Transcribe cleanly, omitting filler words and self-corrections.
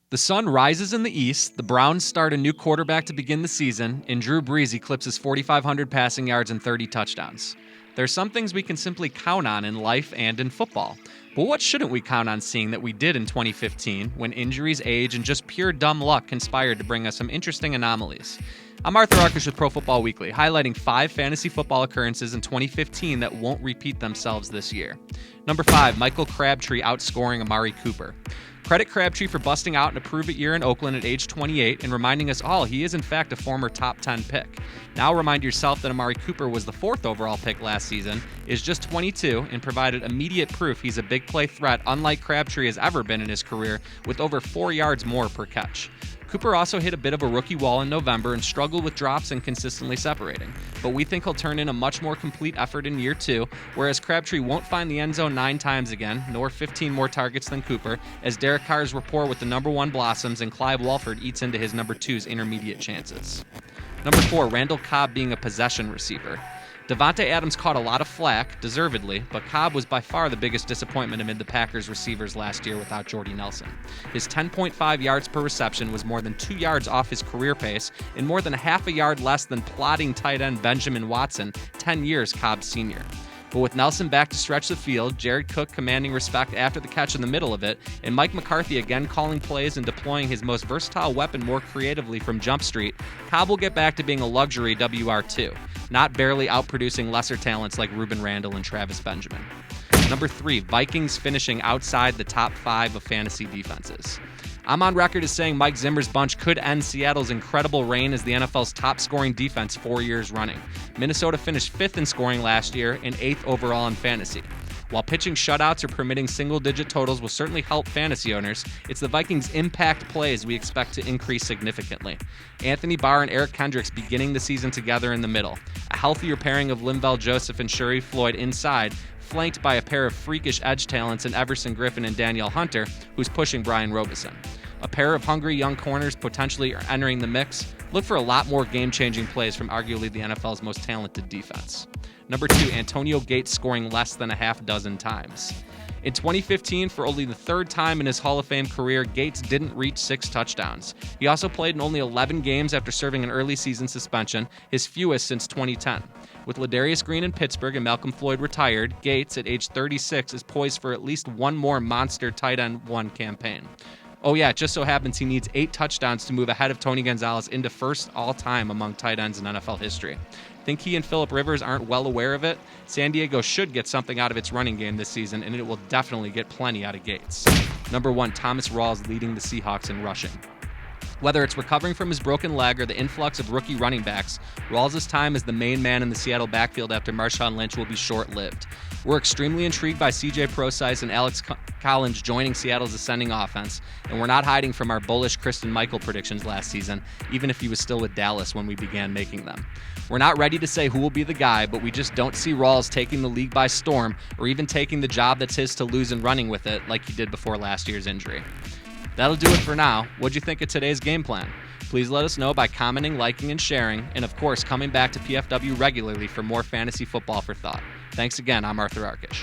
The sun rises in the east, the Browns start a new quarterback to begin the season, and Drew Brees eclipses 4,500 passing yards and 30 touchdowns. There's some things we can simply count on in life and in football. But what shouldn't we count on seeing that we did in 2015, when injuries, age, and just pure dumb luck conspired to bring us some interesting anomalies? I'm Arthur Arkush with Pro Football Weekly, highlighting 5 fantasy football occurrences in 2015 that won't repeat themselves this year. Number 5, Michael Crabtree outscoring Amari Cooper. Credit Crabtree for busting out in a prove-it year in Oakland at age 28 and reminding us all he is in fact a former top 10 pick. Now remind yourself that Amari Cooper was the 4th overall pick last season, is just 22, and provided immediate proof he's a big play threat unlike Crabtree has ever been in his career, with over 4 yards more per catch. Cooper also hit a bit of a rookie wall in November and struggled with drops and consistently separating, but we think he'll turn in a much more complete effort in year 2, whereas Crabtree won't find the end zone 9 times again, nor 15 more targets than Cooper, as Derek Carr's rapport with the number 1 blossoms and Clive Walford eats into his number 2's intermediate chances. Number 4, Randall Cobb being a possession receiver. Devontae Adams caught a lot of flack, deservedly, but Cobb was by far the biggest disappointment amid the Packers receivers last year without Jordy Nelson. His 10.5 yards per reception was more than 2 yards off his career pace and more than half a yard less than plodding tight end Benjamin Watson, 10 years Cobb's senior. But with Nelson back to stretch the field, Jared Cook commanding respect after the catch in the middle of it, and Mike McCarthy again calling plays and deploying his most versatile weapon more creatively from Jump Street, Cobb will get back to being a luxury WR2, not barely outproducing lesser talents like Ruben Randall and Travis Benjamin. Number 3, Vikings finishing outside the top 5 of fantasy defenses. I'm on record as saying Mike Zimmer's bunch could end Seattle's incredible reign as the NFL's top-scoring defense 4 years running. Minnesota finished 5th in scoring last year and 8th overall in fantasy. While pitching shutouts or permitting single-digit totals will certainly help fantasy owners, it's the Vikings' impact plays we expect to increase significantly. Anthony Barr and Eric Kendricks beginning the season together in the middle. A healthier pairing of Linval Joseph and Sherry Floyd inside, flanked by a pair of freakish edge talents in Everson Griffin and Danielle Hunter, who's pushing Brian Robeson. A pair of hungry young corners potentially entering the mix. Look for a lot more game-changing plays from arguably the NFL's most talented defense. Number 2, Antonio Gates scoring less than a half dozen times. In 2015, for only the 3rd time in his Hall of Fame career, Gates didn't reach 6 touchdowns. He also played in only 11 games after serving an early season suspension, his fewest since 2010. With Ladarius Green in Pittsburgh and Malcolm Floyd retired, Gates, at age 36, is poised for at least one more monster tight end 1 campaign. Oh yeah, it just so happens he needs 8 touchdowns to move ahead of Tony Gonzalez into first all-time among tight ends in NFL history. Think he and Phillip Rivers aren't well aware of it? San Diego should get something out of its running game this season, and it will definitely get plenty out of Gates. Number 1, Thomas Rawls leading the Seahawks in rushing. Whether it's recovering from his broken leg or the influx of rookie running backs, Rawls' time as the main man in the Seattle backfield after Marshawn Lynch will be short-lived. We're extremely intrigued by CJ Prosise and Alex Collins joining Seattle's ascending offense, and we're not hiding from our bullish Christine Michael predictions last season, even if he was still with Dallas when we began making them. We're not ready to say who will be the guy, but we just don't see Rawls taking the league by storm or even taking the job that's his to lose and running with it like he did before last year's injury. That'll do it for now. What'd you think of today's game plan? Please let us know by commenting, liking, and sharing, and of course, coming back to PFW regularly for more fantasy football for thought. Thanks again, I'm Arthur Arkush.